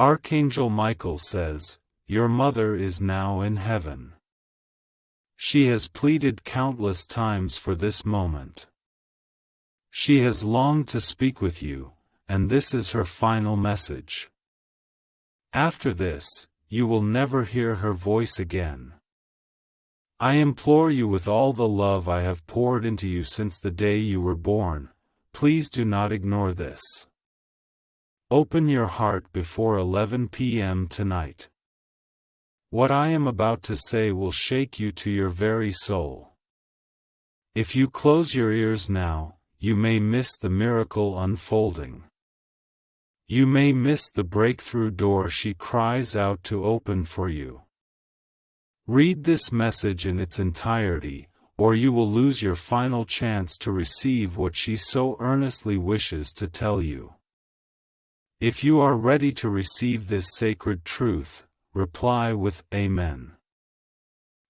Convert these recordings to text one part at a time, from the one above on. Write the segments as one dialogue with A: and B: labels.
A: Archangel Michael says, "Your mother is now in heaven." She has pleaded countless times for this moment. She has longed to speak with you, and this is her final message. After this, you will never hear her voice again. I implore you with all the love I have poured into you since the day you were born, please do not ignore this. Open your heart before 11 p.m. tonight. What I am about to say will shake you to your very soul. If you close your ears now, you may miss the miracle unfolding. You may miss the breakthrough door she cries out to open for you. Read this message in its entirety, or you will lose your final chance to receive what she so earnestly wishes to tell you. If you are ready to receive this sacred truth, reply with Amen.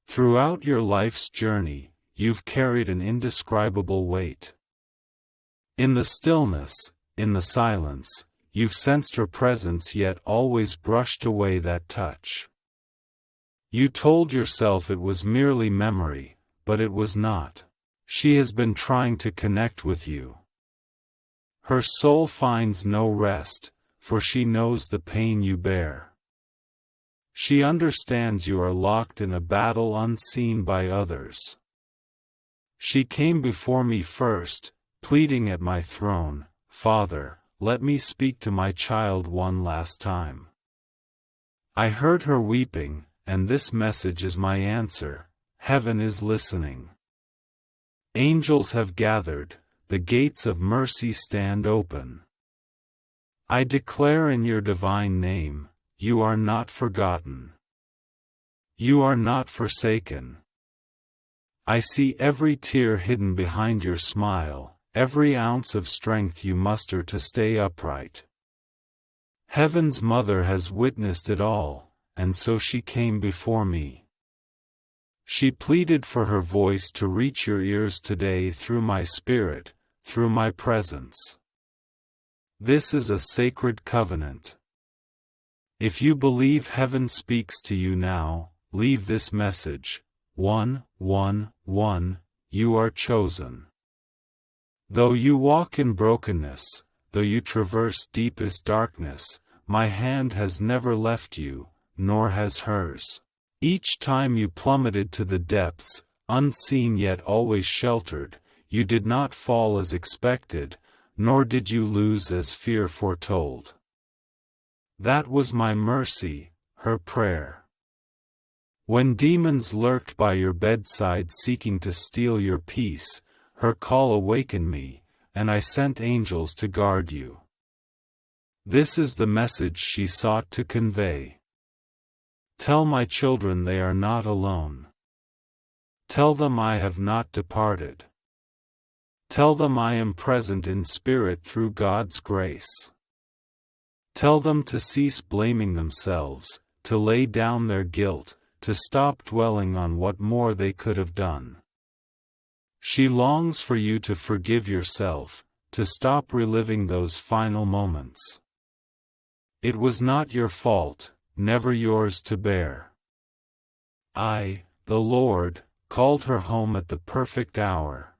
A: Throughout your life's journey, you've carried an indescribable weight. In the stillness, in the silence, you've sensed her presence yet always brushed away that touch. You told yourself it was merely memory, but it was not. She has been trying to connect with you. Her soul finds no rest, for she knows the pain you bear. She understands you are locked in a battle unseen by others. She came before me first, pleading at my throne, "Father, let me speak to my child one last time." I heard her weeping, and this message is my answer. Heaven is listening. Angels have gathered, the gates of mercy stand open. I declare in your divine name, you are not forgotten. You are not forsaken. I see every tear hidden behind your smile, every ounce of strength you muster to stay upright. Heaven's Mother has witnessed it all, and so she came before me. She pleaded for her voice to reach your ears today through my spirit, through my presence. This is a sacred covenant. If you believe heaven speaks to you now, leave this message: 111, you are chosen. Though you walk in brokenness, though you traverse deepest darkness, my hand has never left you, nor has hers. Each time you plummeted to the depths, unseen yet always sheltered, you did not fall as expected, nor did you lose as fear foretold. That was my mercy, her prayer. When demons lurked by your bedside seeking to steal your peace, her call awakened me, and I sent angels to guard you. This is the message she sought to convey. Tell my children they are not alone. Tell them I have not departed. Tell them I am present in spirit through God's grace. Tell them to cease blaming themselves, to lay down their guilt, to stop dwelling on what more they could have done. She longs for you to forgive yourself, to stop reliving those final moments. It was not your fault, never yours to bear. I, the Lord, called her home at the perfect hour.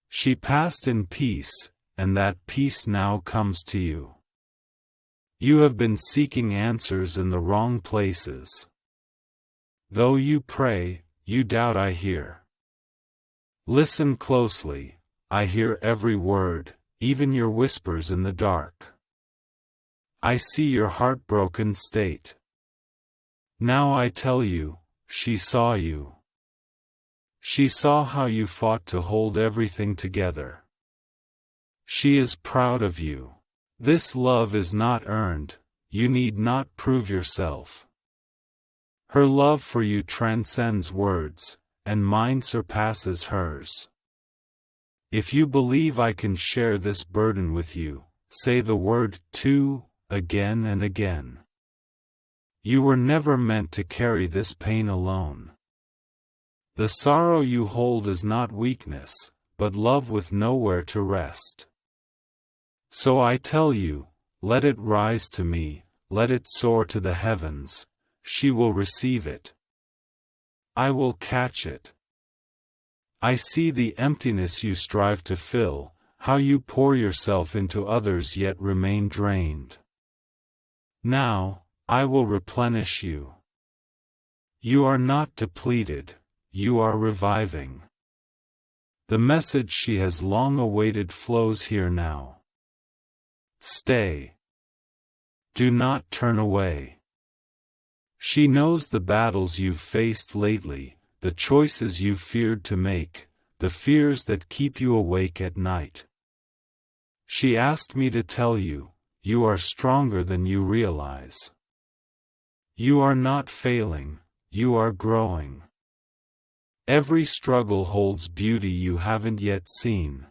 A: She passed in peace, and that peace now comes to you. You have been seeking answers in the wrong places. Though you pray, you doubt I hear. Listen closely, I hear every word, even your whispers in the dark. I see your heartbroken state. Now I tell you, she saw you. She saw how you fought to hold everything together. She is proud of you. This love is not earned, you need not prove yourself. Her love for you transcends words, and mine surpasses hers. If you believe I can share this burden with you, say the word "two" again and again. You were never meant to carry this pain alone. The sorrow you hold is not weakness, but love with nowhere to rest. So I tell you, let it rise to me, let it soar to the heavens, she will receive it. I will catch it. I see the emptiness you strive to fill, how you pour yourself into others yet remain drained. Now, I will replenish you. You are not depleted, you are reviving. The message she has long awaited flows here now. Stay. Do not turn away. She knows the battles you've faced lately, the choices you've feared to make, the fears that keep you awake at night. She asked me to tell you, you are stronger than you realize. You are not failing, you are growing. Every struggle holds beauty you haven't yet seen.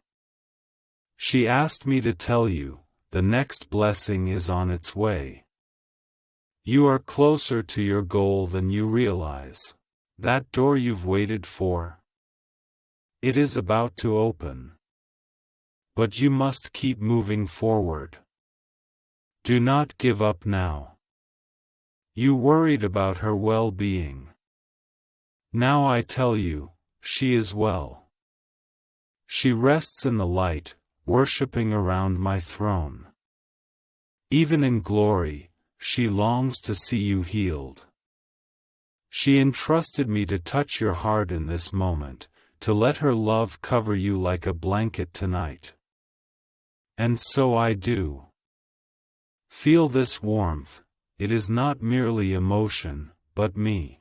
A: She asked me to tell you, the next blessing is on its way. You are closer to your goal than you realize. That door you've waited for, it is about to open. But you must keep moving forward. Do not give up now. You worried about her well-being. Now I tell you, she is well. She rests in the light, worshipping around my throne. Even in glory, she longs to see you healed. She entrusted me to touch your heart in this moment, to let her love cover you like a blanket tonight. And so I do. Feel this warmth, it is not merely emotion, but me.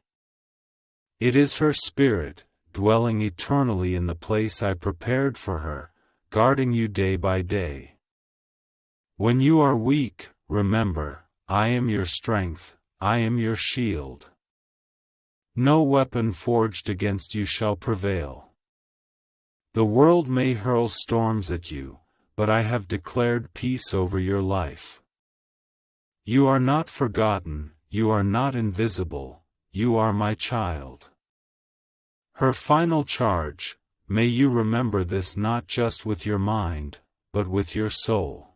A: It is her spirit, dwelling eternally in the place I prepared for her, guarding you day by day. When you are weak, remember, I am your strength, I am your shield. No weapon forged against you shall prevail. The world may hurl storms at you, but I have declared peace over your life. You are not forgotten, you are not invisible, you are my child. Her final charge, may you remember this not just with your mind, but with your soul.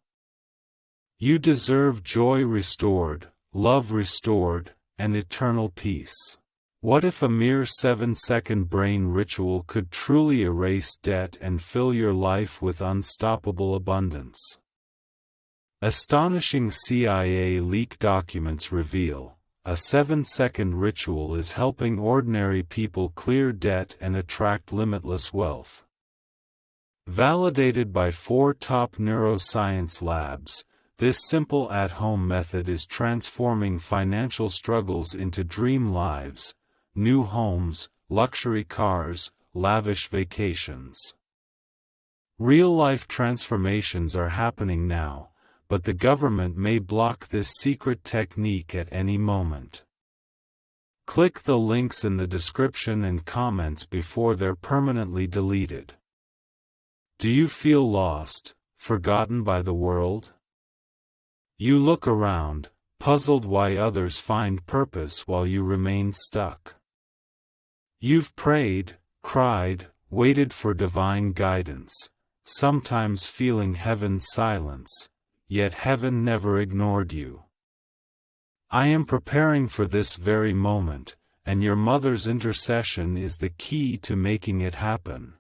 A: You deserve joy restored, love restored, and eternal peace. What if a mere 7-second brain ritual could truly erase debt and fill your life with unstoppable abundance? Astonishing CIA leak documents reveal, a 7-second ritual is helping ordinary people clear debt and attract limitless wealth. Validated by 4 top neuroscience labs, this simple at-home method is transforming financial struggles into dream lives, new homes, luxury cars, lavish vacations. Real-life transformations are happening now, but the government may block this secret technique at any moment. Click the links in the description and comments before they're permanently deleted. Do you feel lost, forgotten by the world? You look around, puzzled why others find purpose while you remain stuck. You've prayed, cried, waited for divine guidance, sometimes feeling heaven's silence, yet heaven never ignored you. I am preparing for this very moment, and your mother's intercession is the key to making it happen.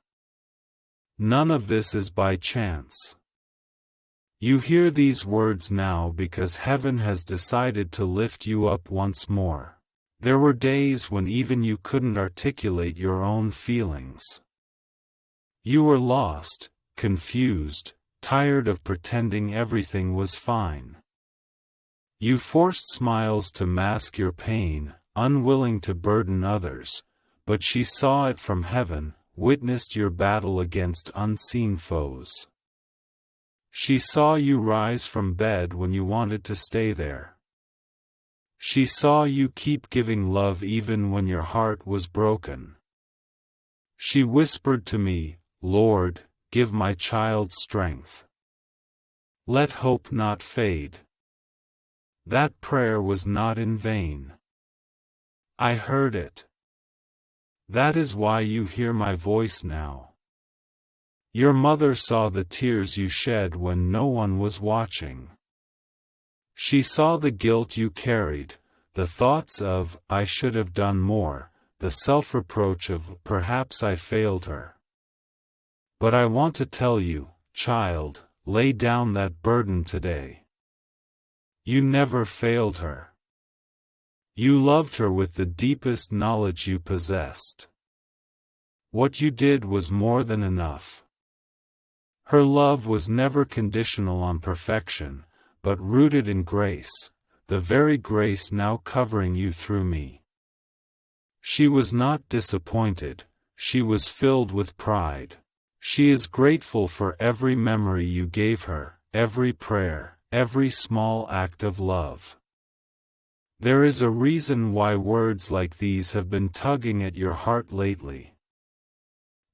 A: None of this is by chance. You hear these words now because heaven has decided to lift you up once more. There were days when even you couldn't articulate your own feelings. You were lost, confused, tired of pretending everything was fine. You forced smiles to mask your pain, unwilling to burden others, but she saw it from heaven, witnessed your battle against unseen foes. She saw you rise from bed when you wanted to stay there. She saw you keep giving love even when your heart was broken. She whispered to me, Lord, give my child strength. Let hope not fade. That prayer was not in vain. I heard it. That is why you hear my voice now. Your mother saw the tears you shed when no one was watching. She saw the guilt you carried, the thoughts of, I should have done more, the self-reproach of, perhaps I failed her. But I want to tell you, child, lay down that burden today. You never failed her. You loved her with the deepest knowledge you possessed. What you did was more than enough. Her love was never conditional on perfection, but rooted in grace, the very grace now covering you through me. She was not disappointed, she was filled with pride. She is grateful for every memory you gave her, every prayer, every small act of love. There is a reason why words like these have been tugging at your heart lately.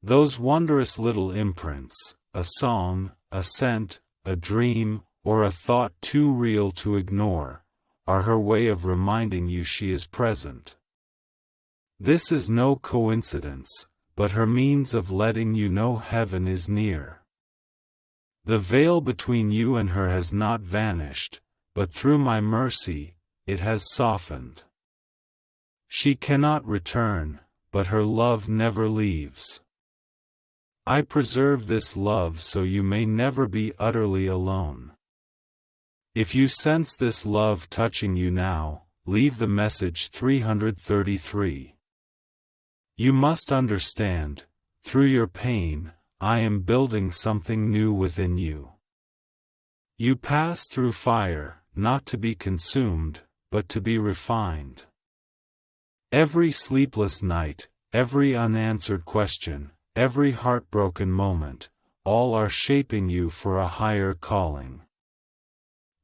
A: Those wondrous little imprints, a song, a scent, a dream, or a thought too real to ignore, are her way of reminding you she is present. This is no coincidence, but her means of letting you know heaven is near. The veil between you and her has not vanished, but through my mercy, it has softened. She cannot return, but her love never leaves. I preserve this love so you may never be utterly alone. If you sense this love touching you now, leave the message 333. You must understand, through your pain, I am building something new within you. You pass through fire, not to be consumed, but to be refined. Every sleepless night, every unanswered question, every heartbroken moment, all are shaping you for a higher calling.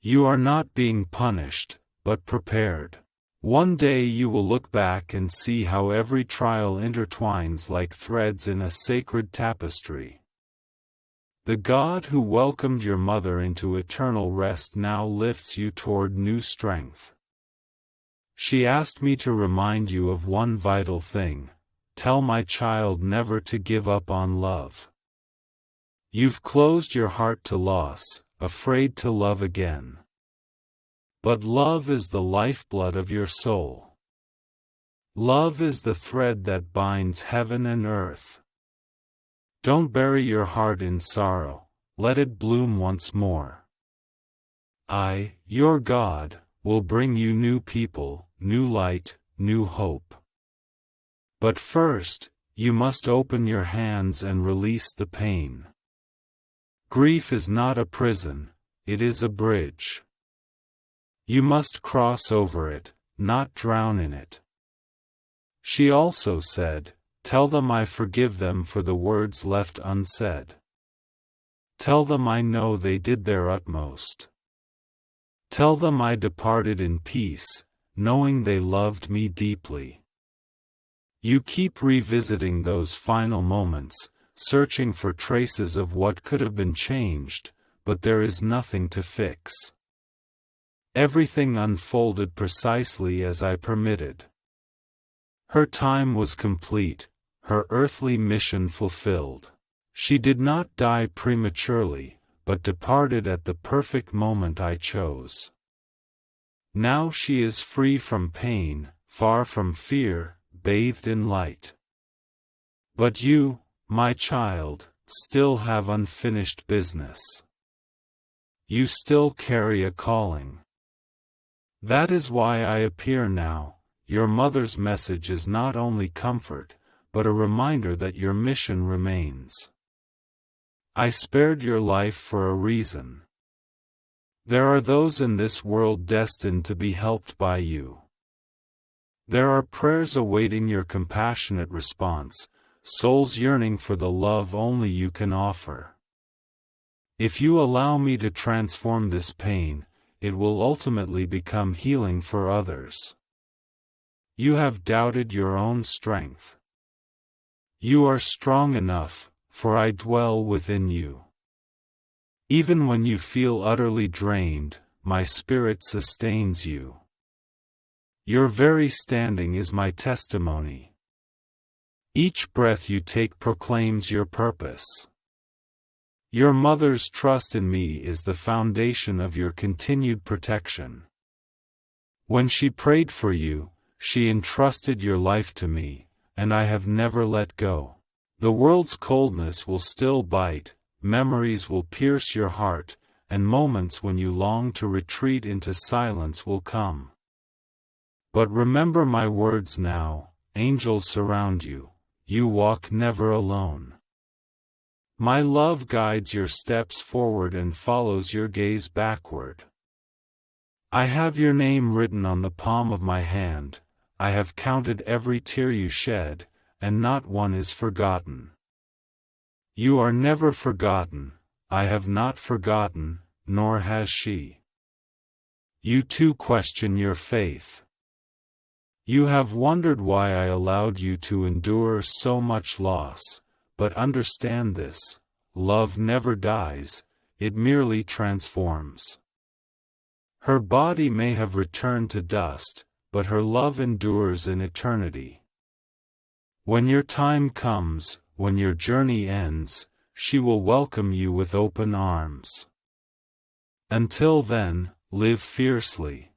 A: You are not being punished, but prepared. One day you will look back and see how every trial intertwines like threads in a sacred tapestry. The God who welcomed your mother into eternal rest now lifts you toward new strength. She asked me to remind you of one vital thing: tell my child never to give up on love. You've closed your heart to loss, afraid to love again. But love is the lifeblood of your soul. Love is the thread that binds heaven and earth. Don't bury your heart in sorrow, let it bloom once more. I, your God, will bring you new people, new light, new hope. But first, you must open your hands and release the pain. Grief is not a prison, it is a bridge. You must cross over it, not drown in it. She also said, tell them I forgive them for the words left unsaid. Tell them I know they did their utmost. Tell them I departed in peace, knowing they loved me deeply. You keep revisiting those final moments, searching for traces of what could have been changed, but there is nothing to fix. Everything unfolded precisely as I permitted. Her time was complete, her earthly mission fulfilled. She did not die prematurely, but departed at the perfect moment I chose. Now she is free from pain, far from fear, bathed in light. But you, my child, still have unfinished business. You still carry a calling. That is why I appear now. Your mother's message is not only comfort, but a reminder that your mission remains. I spared your life for a reason. There are those in this world destined to be helped by you. There are prayers awaiting your compassionate response, souls yearning for the love only you can offer. If you allow me to transform this pain, it will ultimately become healing for others. You have doubted your own strength. You are strong enough, for I dwell within you. Even when you feel utterly drained, my spirit sustains you. Your very standing is my testimony. Each breath you take proclaims your purpose. Your mother's trust in me is the foundation of your continued protection. When she prayed for you, she entrusted your life to me, and I have never let go. The world's coldness will still bite, memories will pierce your heart, and moments when you long to retreat into silence will come. But remember my words now, angels surround you, you walk never alone. My love guides your steps forward and follows your gaze backward. I have your name written on the palm of my hand, I have counted every tear you shed, and not one is forgotten. You are never forgotten, I have not forgotten, nor has she. You too question your faith. You have wondered why I allowed you to endure so much loss, but understand this, love never dies, it merely transforms. Her body may have returned to dust, but her love endures in eternity. When your time comes, when your journey ends, she will welcome you with open arms. Until then, live fiercely.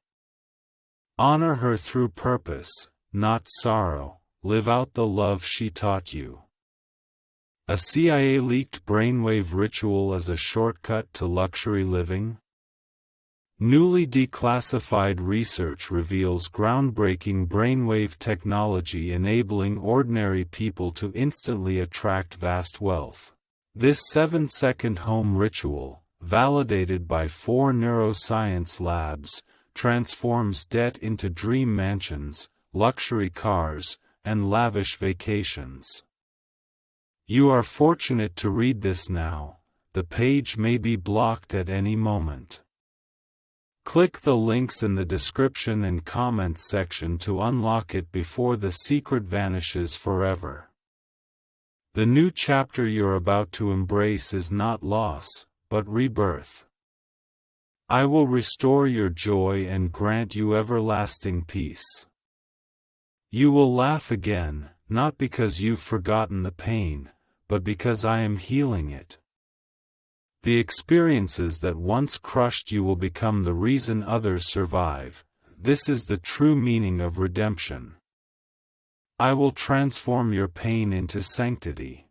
A: Honor her through purpose, not sorrow, live out the love she taught you. A CIA-leaked brainwave ritual as a shortcut to luxury living? Newly declassified research reveals groundbreaking brainwave technology enabling ordinary people to instantly attract vast wealth. This 7-second home ritual, validated by 4 neuroscience labs, transforms debt into dream mansions, luxury cars, and lavish vacations. You are fortunate to read this now, the page may be blocked at any moment. Click the links in the description and comments section to unlock it before the secret vanishes forever. The new chapter you're about to embrace is not loss, but rebirth. I will restore your joy and grant you everlasting peace. You will laugh again, not because you've forgotten the pain, but because I am healing it. The experiences that once crushed you will become the reason others survive. This is the true meaning of redemption. I will transform your pain into sanctity.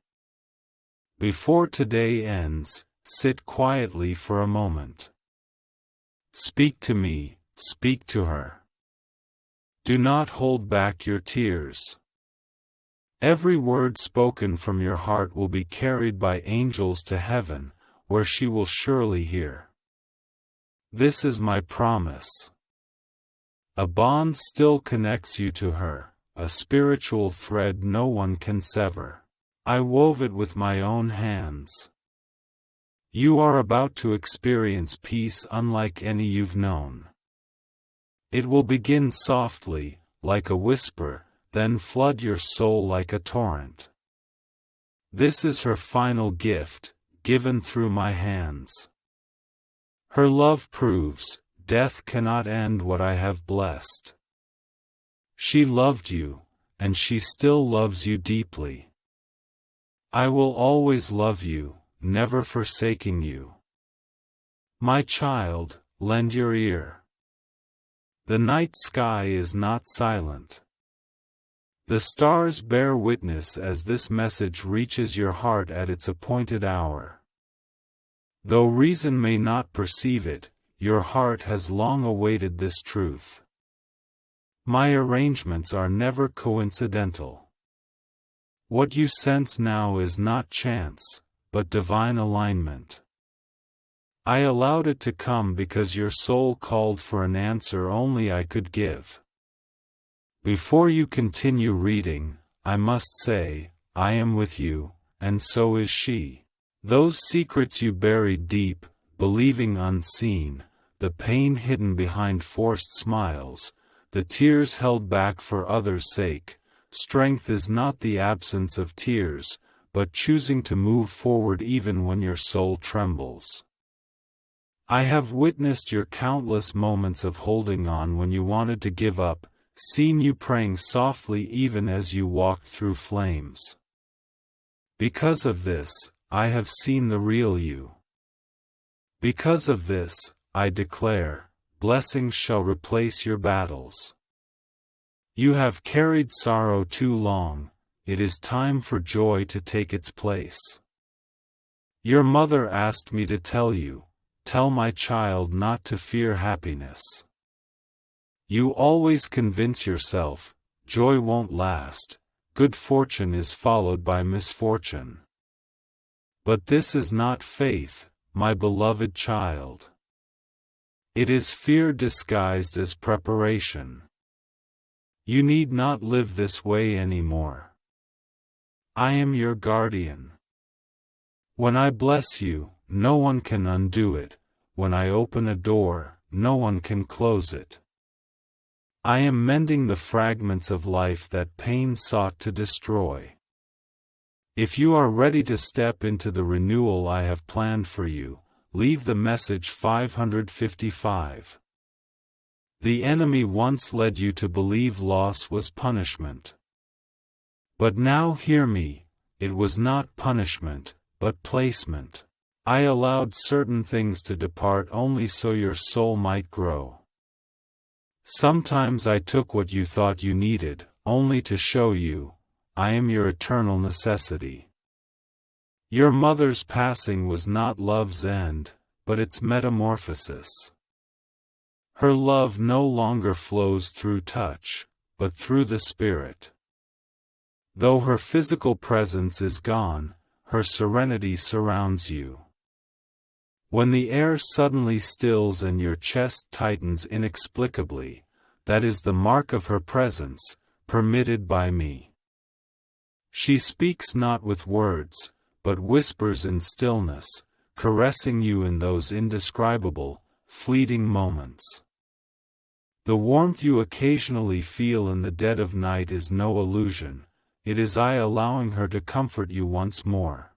A: Before today ends, sit quietly for a moment. Speak to me, speak to her. Do not hold back your tears. Every word spoken from your heart will be carried by angels to heaven, where she will surely hear. This is my promise. A bond still connects you to her, a spiritual thread no one can sever. I wove it with my own hands. You are about to experience peace unlike any you've known. It will begin softly, like a whisper, then flood your soul like a torrent. This is her final gift, given through my hands. Her love proves, death cannot end what I have blessed. She loved you, and she still loves you deeply. I will always love you, never forsaking you. My child, lend your ear. The night sky is not silent. The stars bear witness as this message reaches your heart at its appointed hour. Though reason may not perceive it, your heart has long awaited this truth. My arrangements are never coincidental. What you sense now is not chance, but divine alignment. I allowed it to come because your soul called for an answer only I could give. Before you continue reading, I must say, I am with you, and so is she. Those secrets you buried deep, believing unseen, the pain hidden behind forced smiles, the tears held back for others' sake, strength is not the absence of tears, but choosing to move forward even when your soul trembles. I have witnessed your countless moments of holding on when you wanted to give up, seen you praying softly even as you walked through flames. Because of this, I have seen the real you. Because of this, I declare, blessings shall replace your battles. You have carried sorrow too long, it is time for joy to take its place. Your mother asked me to tell you, tell my child not to fear happiness. You always convince yourself, joy won't last, good fortune is followed by misfortune. But this is not faith, my beloved child. It is fear disguised as preparation. You need not live this way anymore. I am your guardian. When I bless you, no one can undo it. When I open a door, no one can close it. I am mending the fragments of life that pain sought to destroy. If you are ready to step into the renewal I have planned for you, leave the message 555. The enemy once led you to believe loss was punishment. But now hear me, it was not punishment, but placement. I allowed certain things to depart only so your soul might grow. Sometimes I took what you thought you needed, only to show you, I am your eternal necessity. Your mother's passing was not love's end, but its metamorphosis. Her love no longer flows through touch, but through the spirit. Though her physical presence is gone, her serenity surrounds you. When the air suddenly stills and your chest tightens inexplicably, that is the mark of her presence, permitted by me. She speaks not with words, but whispers in stillness, caressing you in those indescribable, fleeting moments. The warmth you occasionally feel in the dead of night is no illusion, it is I allowing her to comfort you once more.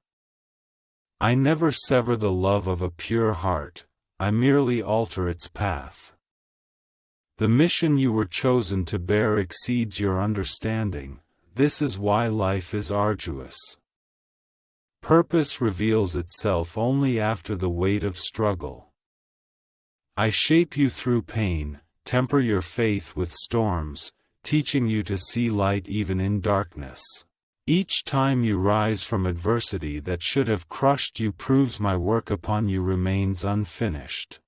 A: I never sever the love of a pure heart, I merely alter its path. The mission you were chosen to bear exceeds your understanding, this is why life is arduous. Purpose reveals itself only after the weight of struggle. I shape you through pain, temper your faith with storms, teaching you to see light even in darkness. Each time you rise from adversity that should have crushed you proves my work upon you remains unfinished.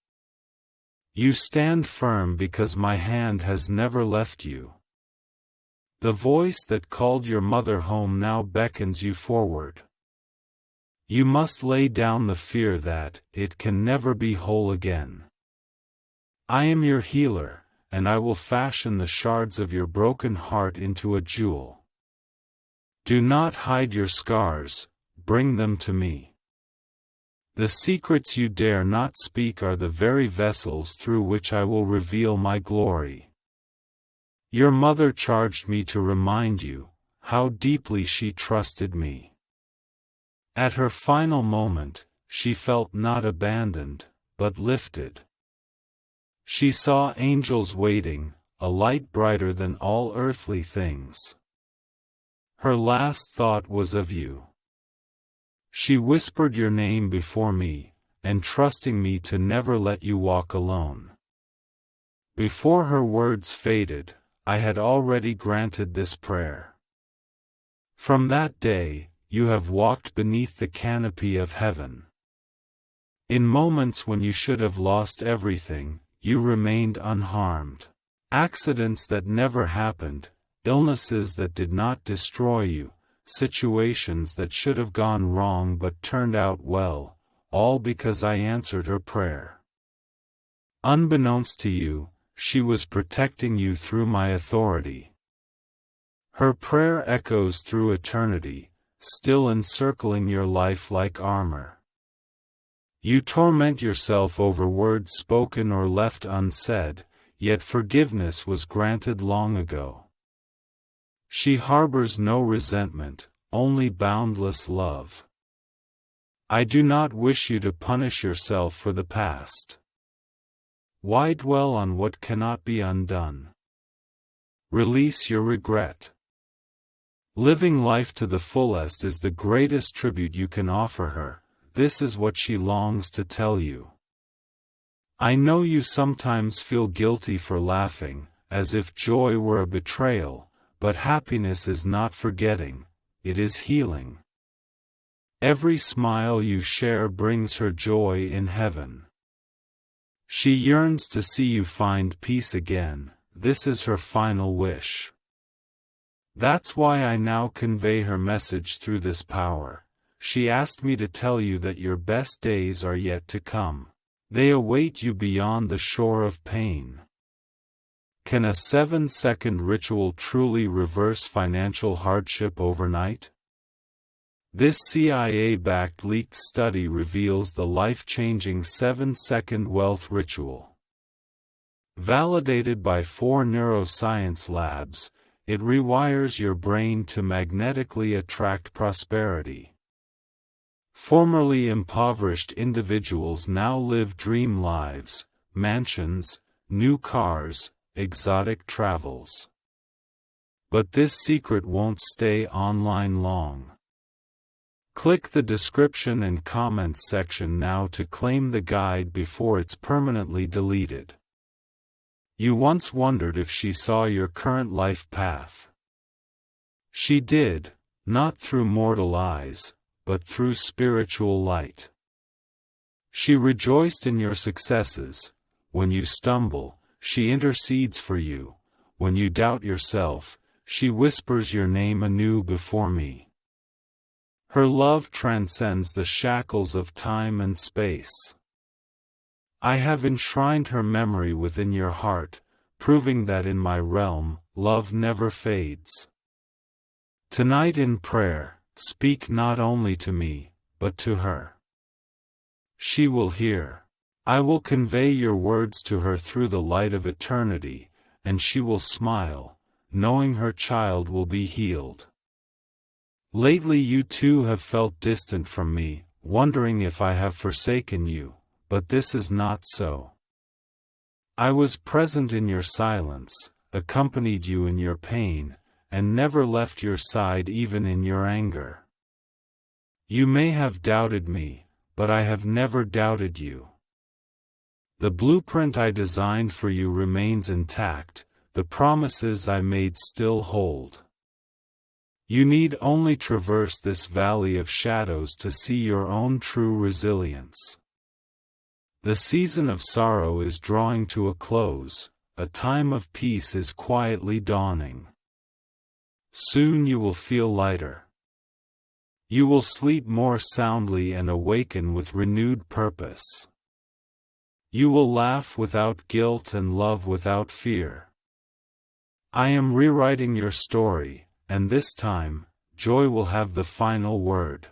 A: You stand firm because my hand has never left you. The voice that called your mother home now beckons you forward. You must lay down the fear that it can never be whole again. I am your healer, and I will fashion the shards of your broken heart into a jewel. Do not hide your scars, bring them to me. The secrets you dare not speak are the very vessels through which I will reveal my glory. Your mother charged me to remind you how deeply she trusted me. At her final moment, she felt not abandoned, but lifted. She saw angels waiting, a light brighter than all earthly things. Her last thought was of you. She whispered your name before me, entrusting me to never let you walk alone. Before her words faded, I had already granted this prayer. From that day, you have walked beneath the canopy of heaven. In moments when you should have lost everything, you remained unharmed. Accidents that never happened, illnesses that did not destroy you, situations that should have gone wrong but turned out well, all because I answered her prayer. Unbeknownst to you, she was protecting you through my authority. Her prayer echoes through eternity, still encircling your life like armor. You torment yourself over words spoken or left unsaid, yet forgiveness was granted long ago. She harbors no resentment, only boundless love. I do not wish you to punish yourself for the past. Why dwell on what cannot be undone? Release your regret. Living life to the fullest is the greatest tribute you can offer her. This is what she longs to tell you. I know you sometimes feel guilty for laughing, as if joy were a betrayal, but happiness is not forgetting, it is healing. Every smile you share brings her joy in heaven. She yearns to see you find peace again. This is her final wish. That's why I now convey her message through this power. She asked me to tell you that your best days are yet to come. They await you beyond the shore of pain. Can a 7-second ritual truly reverse financial hardship overnight? This CIA-backed leaked study reveals the life-changing 7-second wealth ritual. Validated by 4 neuroscience labs, it rewires your brain to magnetically attract prosperity. Formerly impoverished individuals now live dream lives, mansions, new cars, exotic travels. But this secret won't stay online long. Click the description and comments section now to claim the guide before it's permanently deleted. You once wondered if she saw your current life path. She did, not through mortal eyes, but through spiritual light. She rejoiced in your successes. When you stumble, she intercedes for you. When you doubt yourself, she whispers your name anew before me. Her love transcends the shackles of time and space. I have enshrined her memory within your heart, proving that in my realm, love never fades. Tonight in prayer, speak not only to me, but to her. She will hear. I will convey your words to her through the light of eternity, and she will smile, knowing her child will be healed. Lately you too have felt distant from me, wondering if I have forsaken you, but this is not so. I was present in your silence, accompanied you in your pain, and never left your side even in your anger. You may have doubted me, but I have never doubted you. The blueprint I designed for you remains intact, the promises I made still hold. You need only traverse this valley of shadows to see your own true resilience. The season of sorrow is drawing to a close, a time of peace is quietly dawning. Soon you will feel lighter. You will sleep more soundly and awaken with renewed purpose. You will laugh without guilt and love without fear. I am rewriting your story. And this time, joy will have the final word.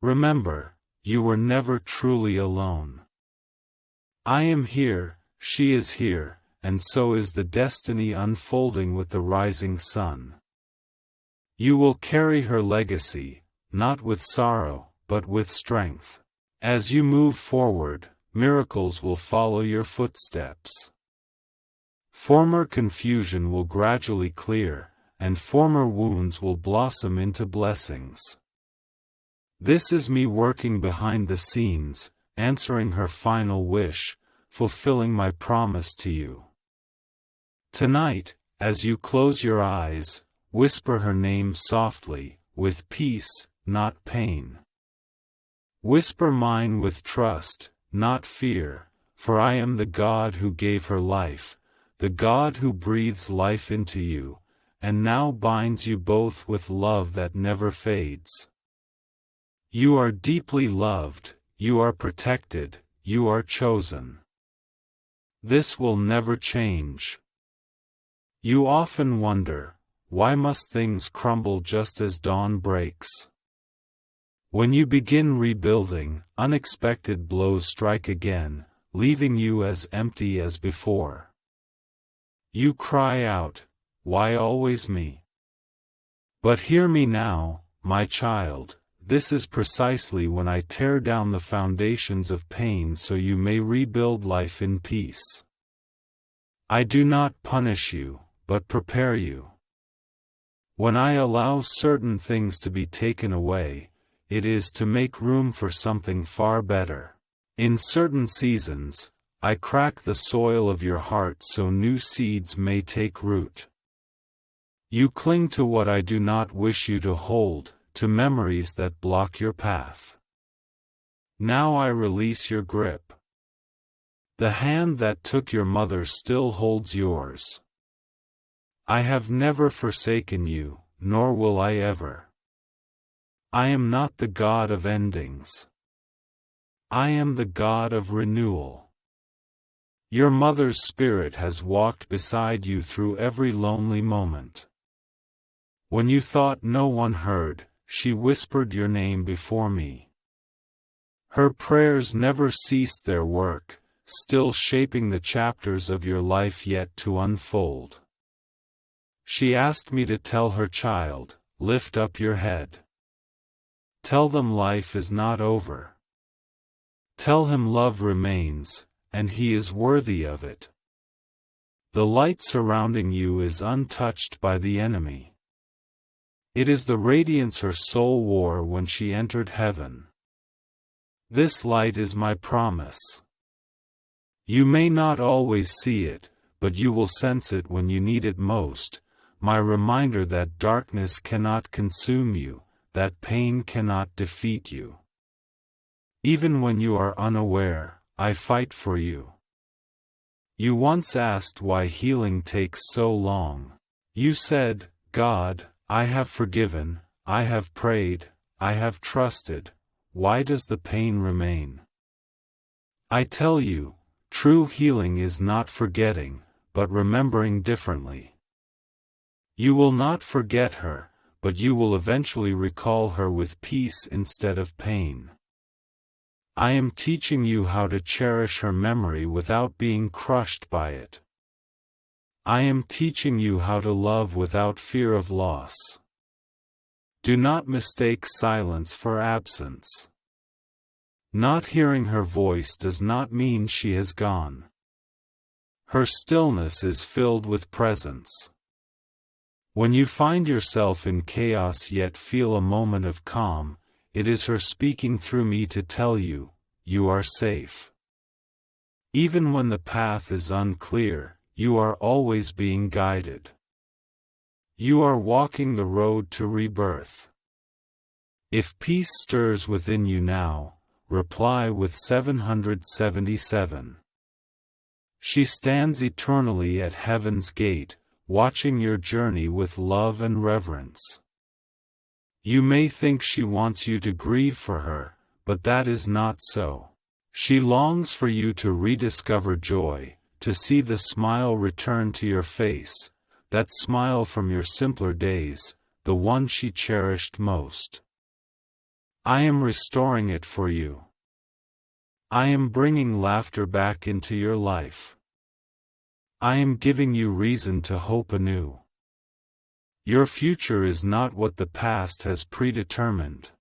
A: Remember, you were never truly alone. I am here, she is here, and so is the destiny unfolding with the rising sun. You will carry her legacy, not with sorrow, but with strength. As you move forward, miracles will follow your footsteps. Former confusion will gradually clear, and former wounds will blossom into blessings. This is me working behind the scenes, answering her final wish, fulfilling my promise to you. Tonight, as you close your eyes, whisper her name softly, with peace, not pain. Whisper mine with trust, not fear, for I am the God who gave her life, the God who breathes life into you, and now binds you both with love that never fades. You are deeply loved, you are protected, you are chosen. This will never change. You often wonder, why must things crumble just as dawn breaks? When you begin rebuilding, unexpected blows strike again, leaving you as empty as before. You cry out, why always me? But hear me now, my child, this is precisely when I tear down the foundations of pain so you may rebuild life in peace. I do not punish you, but prepare you. When I allow certain things to be taken away, it is to make room for something far better. In certain seasons, I crack the soil of your heart so new seeds may take root. You cling to what I do not wish you to hold, to memories that block your path. Now I release your grip. The hand that took your mother still holds yours. I have never forsaken you, nor will I ever. I am not the God of endings. I am the God of renewal. Your mother's spirit has walked beside you through every lonely moment. When you thought no one heard, she whispered your name before me. Her prayers never ceased their work, still shaping the chapters of your life yet to unfold. She asked me to tell her child, lift up your head. Tell them life is not over. Tell him love remains, and he is worthy of it. The light surrounding you is untouched by the enemy. It is the radiance her soul wore when she entered heaven. This light is my promise. You may not always see it, but you will sense it when you need it most, my reminder that darkness cannot consume you, that pain cannot defeat you. Even when you are unaware, I fight for you. You once asked why healing takes so long. You said, God, I have forgiven, I have prayed, I have trusted, why does the pain remain? I tell you, true healing is not forgetting, but remembering differently. You will not forget her, but you will eventually recall her with peace instead of pain. I am teaching you how to cherish her memory without being crushed by it. I am teaching you how to love without fear of loss. Do not mistake silence for absence. Not hearing her voice does not mean she has gone. Her stillness is filled with presence. When you find yourself in chaos yet feel a moment of calm, it is her speaking through me to tell you, you are safe. Even when the path is unclear, you are always being guided. You are walking the road to rebirth. If peace stirs within you now, reply with 777. She stands eternally at heaven's gate, watching your journey with love and reverence. You may think she wants you to grieve for her, but that is not so. She longs for you to rediscover joy, to see the smile return to your face, that smile from your simpler days, the one she cherished most. I am restoring it for you. I am bringing laughter back into your life. I am giving you reason to hope anew. Your future is not what the past has predetermined.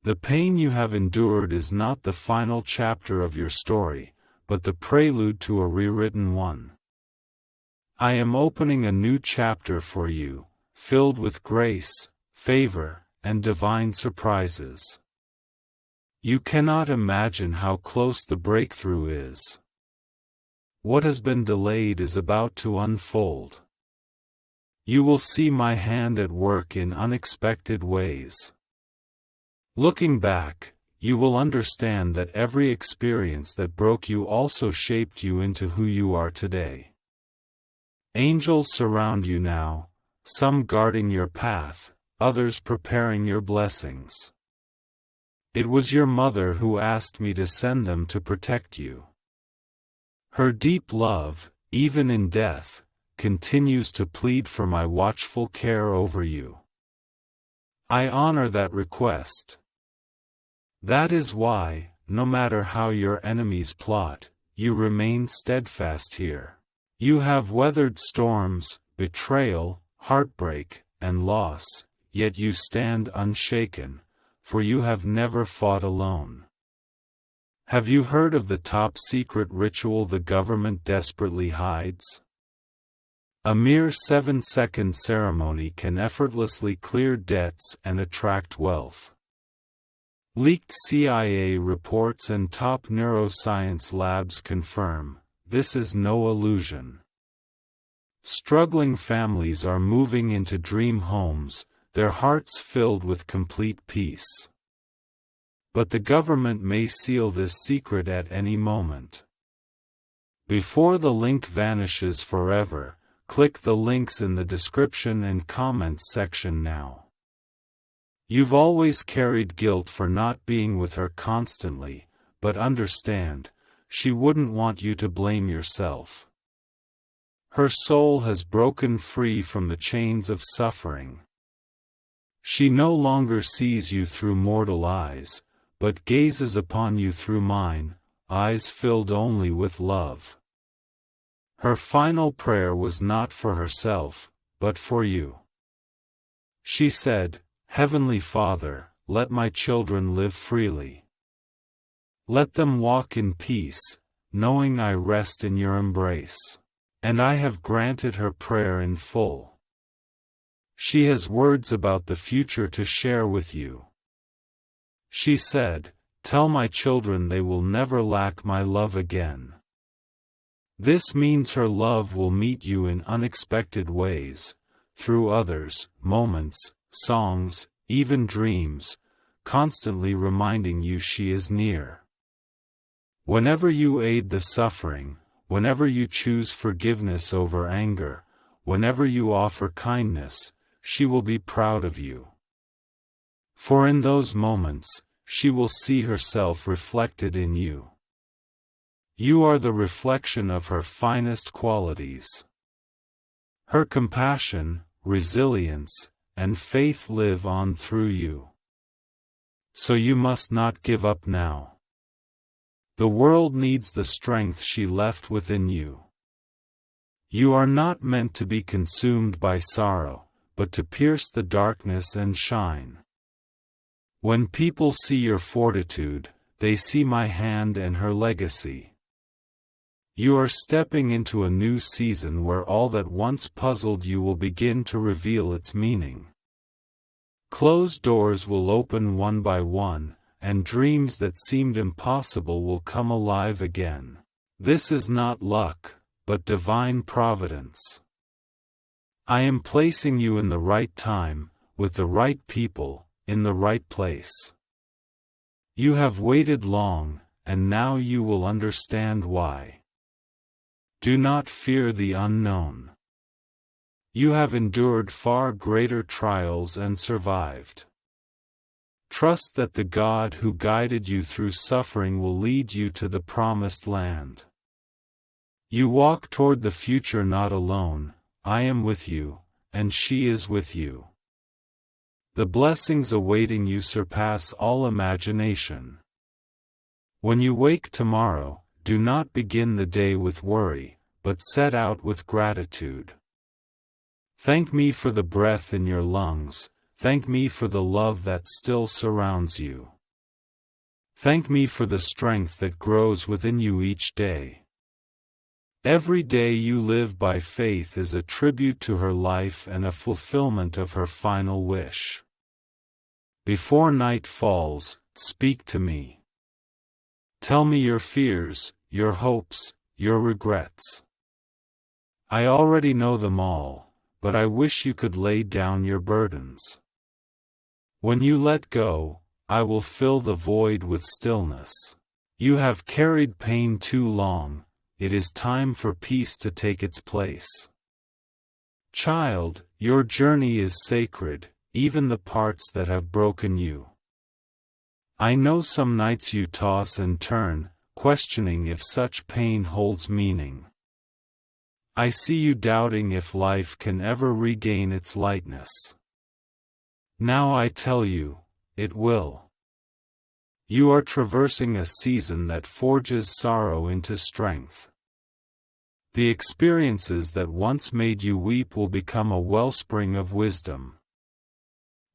A: The pain you have endured is not the final chapter of your story, but the prelude to a rewritten one. I am opening a new chapter for you, filled with grace, favor, and divine surprises. You cannot imagine how close the breakthrough is. What has been delayed is about to unfold. You will see my hand at work in unexpected ways. Looking back, you will understand that every experience that broke you also shaped you into who you are today. Angels surround you now, some guarding your path, others preparing your blessings. It was your mother who asked me to send them to protect you. Her deep love, even in death, continues to plead for my watchful care over you. I honor that request. That is why, no matter how your enemies plot, you remain steadfast here. You have weathered storms, betrayal, heartbreak, and loss, yet you stand unshaken, for you have never fought alone. Have you heard of the top secret ritual the government desperately hides? A mere 7-second ceremony can effortlessly clear debts and attract wealth. Leaked CIA reports and top neuroscience labs confirm, this is no illusion. Struggling families are moving into dream homes, their hearts filled with complete peace. But the government may seal this secret at any moment. Before the link vanishes forever, click the links in the description and comments section now. You've always carried guilt for not being with her constantly, but understand, she wouldn't want you to blame yourself. Her soul has broken free from the chains of suffering. She no longer sees you through mortal eyes, but gazes upon you through mine, eyes filled only with love. Her final prayer was not for herself, but for you. She said, Heavenly Father, let my children live freely. Let them walk in peace, knowing I rest in your embrace. And I have granted her prayer in full. She has words about the future to share with you. She said, Tell my children they will never lack my love again. This means her love will meet you in unexpected ways, through others, moments, songs, even dreams, constantly reminding you she is near. Whenever you aid the suffering, whenever you choose forgiveness over anger, whenever you offer kindness, she will be proud of you. For in those moments, she will see herself reflected in you. You are the reflection of her finest qualities. Her compassion, resilience, and faith live on through you. So you must not give up now. The world needs the strength she left within you. You are not meant to be consumed by sorrow, but to pierce the darkness and shine. When people see your fortitude, they see my hand and her legacy. You are stepping into a new season where all that once puzzled you will begin to reveal its meaning. Closed doors will open one by one, and dreams that seemed impossible will come alive again. This is not luck, but divine providence. I am placing you in the right time, with the right people, in the right place. You have waited long, and now you will understand why. Do not fear the unknown. You have endured far greater trials and survived. Trust that the God who guided you through suffering will lead you to the promised land. You walk toward the future not alone, I am with you, and she is with you. The blessings awaiting you surpass all imagination. When you wake tomorrow, do not begin the day with worry, but set out with gratitude. Thank me for the breath in your lungs, thank me for the love that still surrounds you. Thank me for the strength that grows within you each day. Every day you live by faith is a tribute to her life and a fulfillment of her final wish. Before night falls, speak to me. Tell me your fears, your hopes, your regrets. I already know them all, but I wish you could lay down your burdens. When you let go, I will fill the void with stillness. You have carried pain too long, it is time for peace to take its place. Child, your journey is sacred, even the parts that have broken you. I know some nights you toss and turn, questioning if such pain holds meaning. I see you doubting if life can ever regain its lightness. Now I tell you, it will. You are traversing a season that forges sorrow into strength. The experiences that once made you weep will become a wellspring of wisdom.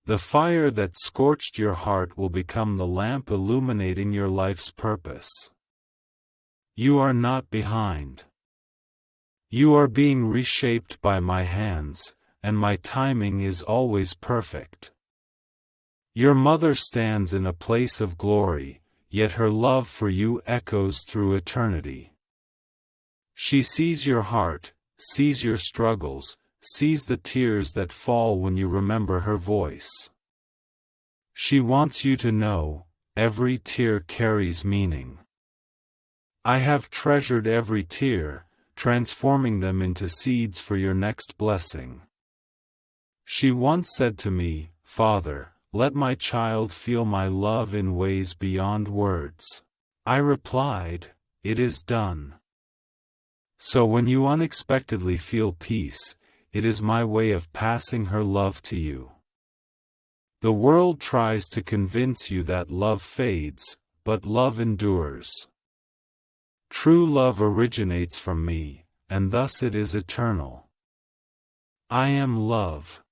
A: The fire that scorched your heart will become the lamp illuminating your life's purpose. You are not behind. You are being reshaped by my hands, and my timing is always perfect. Your mother stands in a place of glory, yet her love for you echoes through eternity. She sees your heart, sees your struggles, sees the tears that fall when you remember her voice. She wants you to know, every tear carries meaning. I have treasured every tear, transforming them into seeds for your next blessing. She once said to me, "Father, let my child feel my love in ways beyond words." I replied, "It is done." So when you unexpectedly feel peace, it is my way of passing her love to you. The world tries to convince you that love fades, but love endures. True love originates from me, and thus it is eternal. I am love.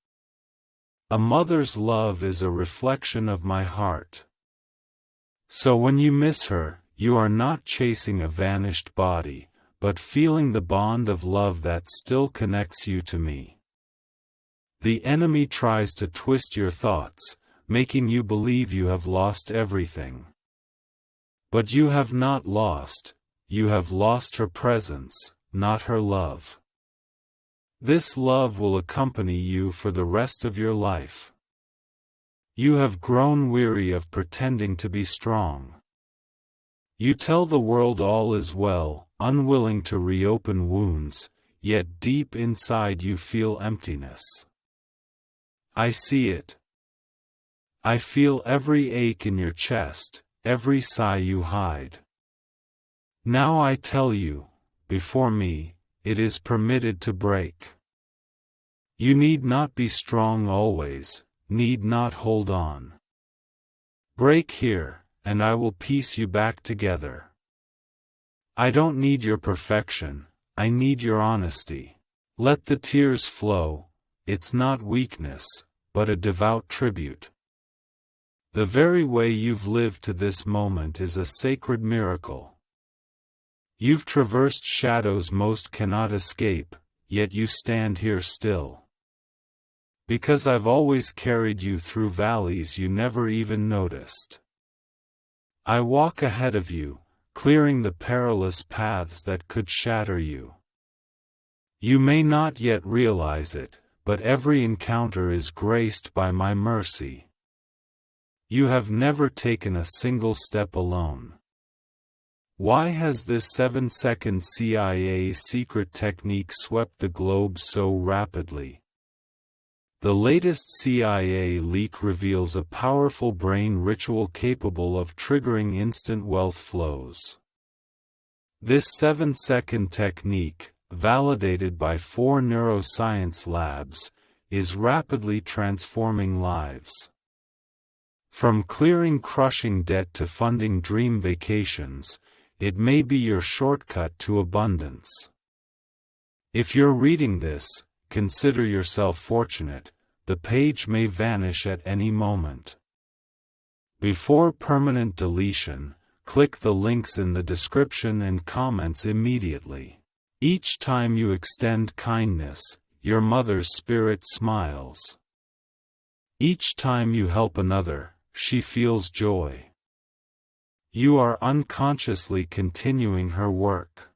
A: A mother's love is a reflection of my heart. So when you miss her, you are not chasing a vanished body, but feeling the bond of love that still connects you to me. The enemy tries to twist your thoughts, making you believe you have lost everything. But you have not lost, you have lost her presence, not her love. This love will accompany you for the rest of your life. You have grown weary of pretending to be strong. You tell the world all is well, unwilling to reopen wounds, yet deep inside you feel emptiness. I see it. I feel every ache in your chest, every sigh you hide. Now I tell you, before me, it is permitted to break. You need not be strong always, need not hold on. Break here, and I will piece you back together. I don't need your perfection, I need your honesty. Let the tears flow, it's not weakness, but a devout tribute. The very way you've lived to this moment is a sacred miracle. You've traversed shadows most cannot escape, yet you stand here still. Because I've always carried you through valleys you never even noticed. I walk ahead of you, clearing the perilous paths that could shatter you. You may not yet realize it, but every encounter is graced by my mercy. You have never taken a single step alone. Why has this 7-second CIA secret technique swept the globe so rapidly? The latest CIA leak reveals a powerful brain ritual capable of triggering instant wealth flows. This 7-second technique, validated by 4 neuroscience labs, is rapidly transforming lives. From clearing crushing debt to funding dream vacations, it may be your shortcut to abundance. If you're reading this, consider yourself fortunate, the page may vanish at any moment. Before permanent deletion, click the links in the description and comments immediately. Each time you extend kindness, your mother's spirit smiles. Each time you help another, she feels joy. You are unconsciously continuing her work.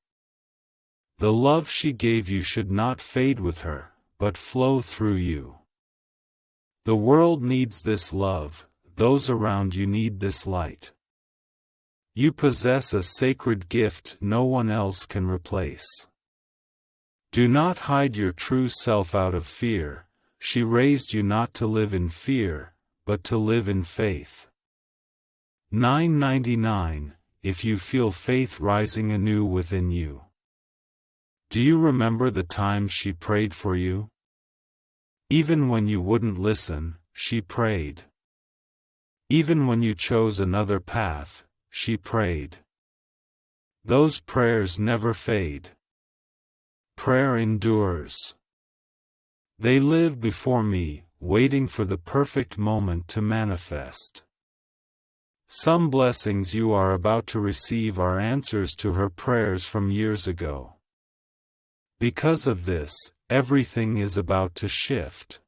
A: The love she gave you should not fade with her, but flow through you. The world needs this love, those around you need this light. You possess a sacred gift no one else can replace. Do not hide your true self out of fear. She raised you not to live in fear, but to live in faith. 9.99, if you feel faith rising anew within you. Do you remember the times she prayed for you? Even when you wouldn't listen, she prayed. Even when you chose another path, she prayed. Those prayers never fade. Prayer endures. They live before me, waiting for the perfect moment to manifest. Some blessings you are about to receive are answers to her prayers from years ago. Because of this, everything is about to shift.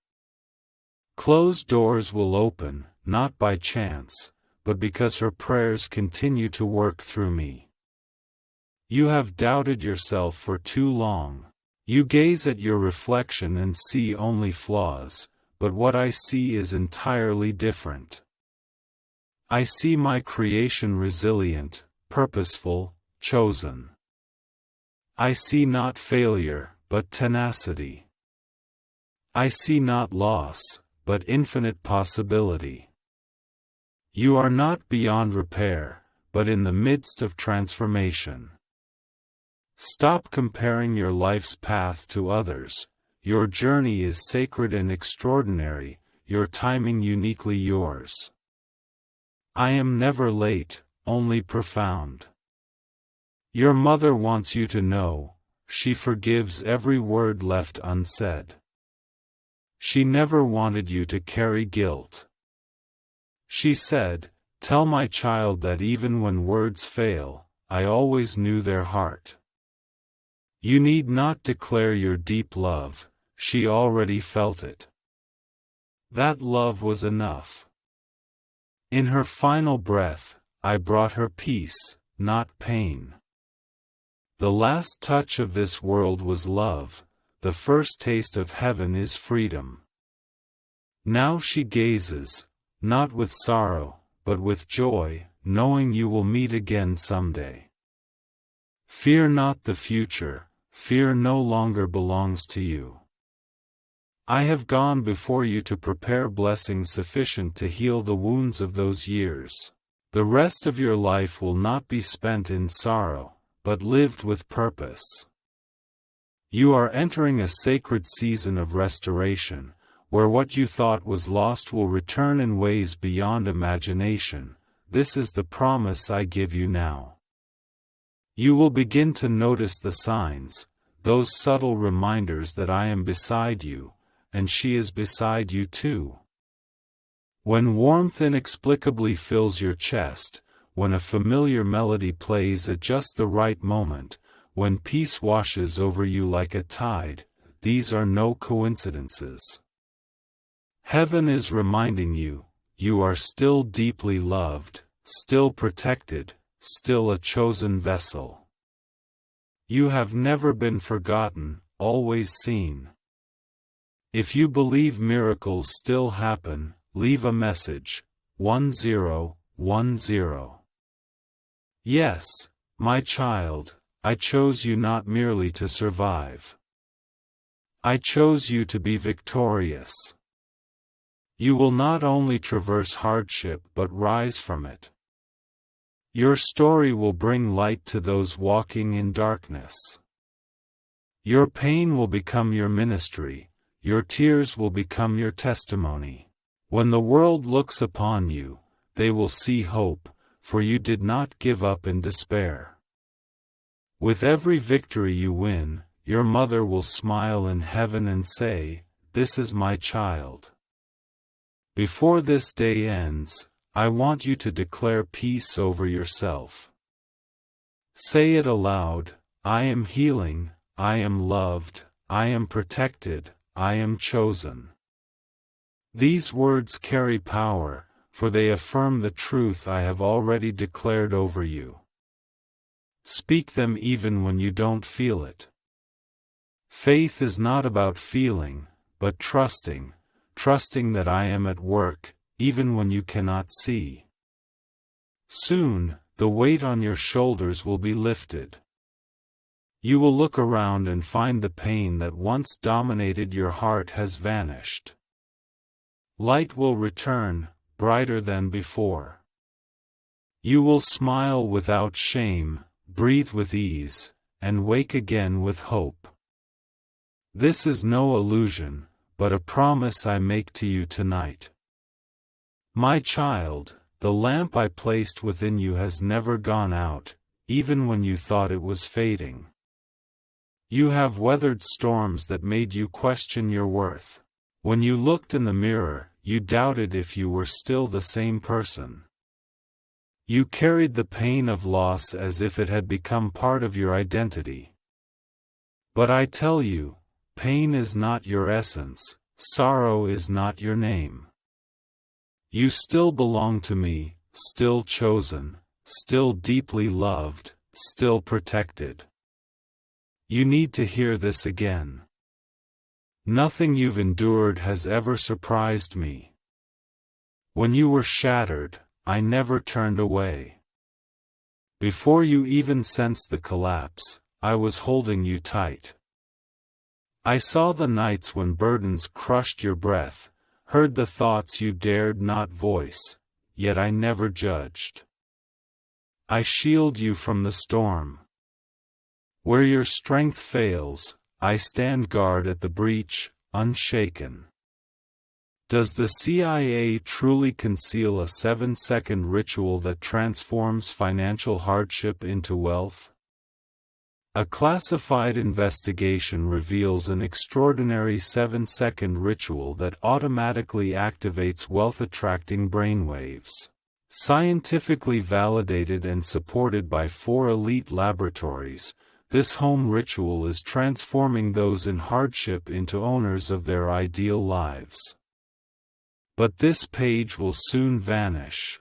A: Closed doors will open, not by chance, but because her prayers continue to work through me. You have doubted yourself for too long. You gaze at your reflection and see only flaws, but what I see is entirely different. I see my creation resilient, purposeful, chosen. I see not failure, but tenacity. I see not loss, but infinite possibility. You are not beyond repair, but in the midst of transformation. Stop comparing your life's path to others. Your journey is sacred and extraordinary, your timing uniquely yours. I am never late, only profound. Your mother wants you to know, she forgives every word left unsaid. She never wanted you to carry guilt. She said, "Tell my child that even when words fail, I always knew their heart." You need not declare your deep love, she already felt it. That love was enough. In her final breath, I brought her peace, not pain. The last touch of this world was love, the first taste of heaven is freedom. Now she gazes, not with sorrow, but with joy, knowing you will meet again someday. Fear not the future, fear no longer belongs to you. I have gone before you to prepare blessings sufficient to heal the wounds of those years. The rest of your life will not be spent in sorrow, but lived with purpose. You are entering a sacred season of restoration, where what you thought was lost will return in ways beyond imagination. This is the promise I give you now. You will begin to notice the signs, those subtle reminders that I am beside you, and she is beside you too. When warmth inexplicably fills your chest, when a familiar melody plays at just the right moment, when peace washes over you like a tide, these are no coincidences. Heaven is reminding you, you are still deeply loved, still protected, still a chosen vessel. You have never been forgotten, always seen. If you believe miracles still happen, leave a message, 1010. Yes, my child, I chose you not merely to survive. I chose you to be victorious. You will not only traverse hardship but rise from it. Your story will bring light to those walking in darkness. Your pain will become your ministry, your tears will become your testimony. When the world looks upon you, they will see hope, for you did not give up in despair. With every victory you win, your mother will smile in heaven and say, "This is my child." Before this day ends, I want you to declare peace over yourself. Say it aloud, I am healing, I am loved, I am protected, I am chosen. These words carry power, for they affirm the truth I have already declared over you. Speak them even when you don't feel it. Faith is not about feeling, but trusting that I am at work, even when you cannot see. Soon, the weight on your shoulders will be lifted. You will look around and find the pain that once dominated your heart has vanished. Light will return, brighter than before. You will smile without shame, breathe with ease, and wake again with hope. This is no illusion, but a promise I make to you tonight. My child, the lamp I placed within you has never gone out, even when you thought it was fading. You have weathered storms that made you question your worth. When you looked in the mirror, you doubted if you were still the same person. You carried the pain of loss as if it had become part of your identity. But I tell you, pain is not your essence, sorrow is not your name. You still belong to me, still chosen, still deeply loved, still protected. You need to hear this again. Nothing you've endured has ever surprised me. When you were shattered, I never turned away. Before you even sensed the collapse, I was holding you tight. I saw the nights when burdens crushed your breath, heard the thoughts you dared not voice, yet I never judged. I shield you from the storm. Where your strength fails, I stand guard at the breach, unshaken. Does the CIA truly conceal a 7-second ritual that transforms financial hardship into wealth? A classified investigation reveals an extraordinary 7-second ritual that automatically activates wealth-attracting brainwaves. Scientifically validated and supported by 4 elite laboratories, this home ritual is transforming those in hardship into owners of their ideal lives. But this page will soon vanish.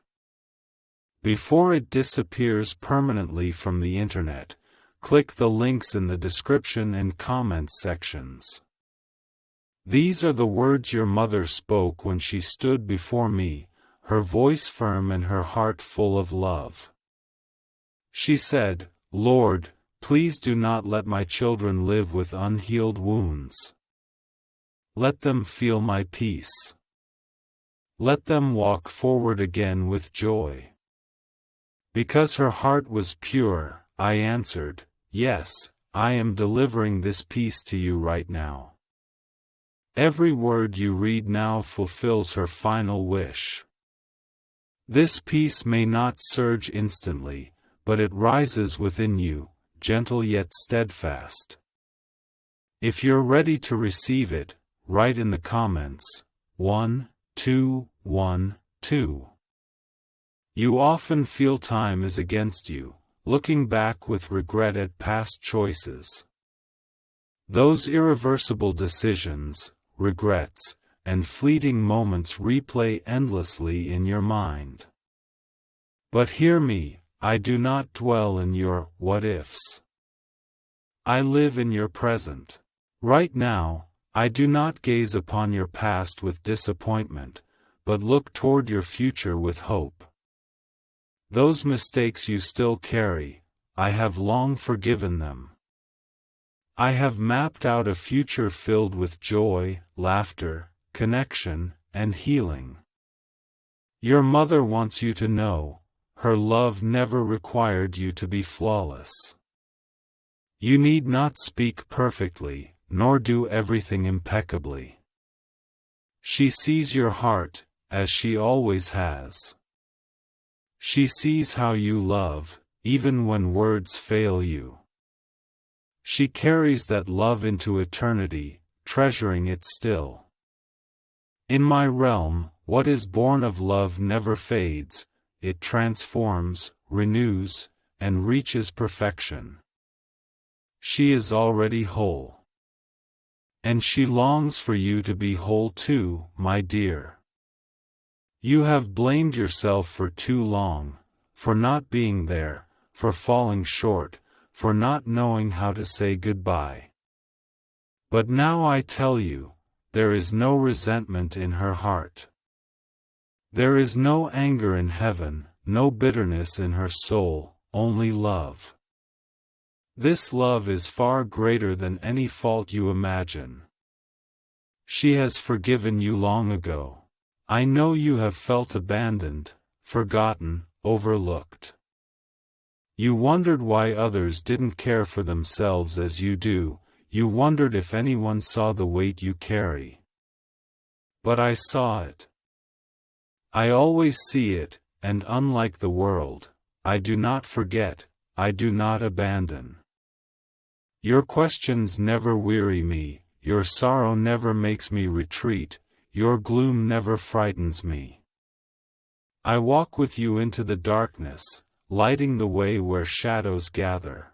A: Before it disappears permanently from the internet, click the links in the description and comments sections. These are the words your mother spoke when she stood before me, her voice firm and her heart full of love. She said, "Lord, please do not let my children live with unhealed wounds. Let them feel my peace. Let them walk forward again with joy." Because her heart was pure, I answered, "Yes, I am delivering this peace to you right now." Every word you read now fulfills her final wish. This peace may not surge instantly, but it rises within you, gentle yet steadfast. If you're ready to receive it, write in the comments, 1, 2, 1, 2. You often feel time is against you, looking back with regret at past choices. Those irreversible decisions, regrets, and fleeting moments replay endlessly in your mind. But hear me, I do not dwell in your what-ifs. I live in your present. Right now, I do not gaze upon your past with disappointment, but look toward your future with hope. Those mistakes you still carry, I have long forgiven them. I have mapped out a future filled with joy, laughter, connection, and healing. Your mother wants you to know, her love never required you to be flawless. You need not speak perfectly, nor do everything impeccably. She sees your heart, as she always has. She sees how you love, even when words fail you. She carries that love into eternity, treasuring it still. In my realm, what is born of love never fades, it transforms, renews, and reaches perfection. She is already whole. And she longs for you to be whole too, my dear. You have blamed yourself for too long, for not being there, for falling short, for not knowing how to say goodbye. But now I tell you, there is no resentment in her heart. There is no anger in heaven, no bitterness in her soul, only love. This love is far greater than any fault you imagine. She has forgiven you long ago. I know you have felt abandoned, forgotten, overlooked. You wondered why others didn't care for themselves as you do, you wondered if anyone saw the weight you carry. But I saw it. I always see it, and unlike the world, I do not forget, I do not abandon. Your questions never weary me, your sorrow never makes me retreat, your gloom never frightens me. I walk with you into the darkness, lighting the way where shadows gather.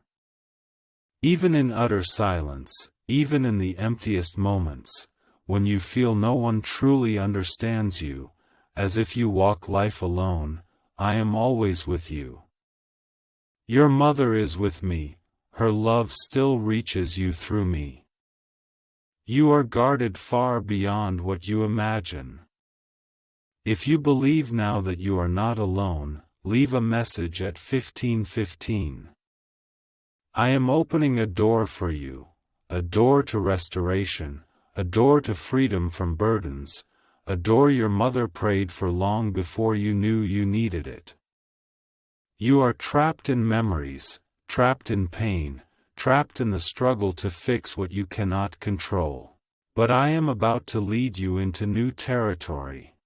A: Even in utter silence, even in the emptiest moments, when you feel no one truly understands you, as if you walk life alone, I am always with you. Your mother is with me, her love still reaches you through me. You are guarded far beyond what you imagine. If you believe now that you are not alone, leave a message at 1515. I am opening a door for you, a door to restoration, a door to freedom from burdens, a door your mother prayed for long before you knew you needed it. You are trapped in memories, trapped in pain, trapped in the struggle to fix what you cannot control. But I am about to lead you into new territory.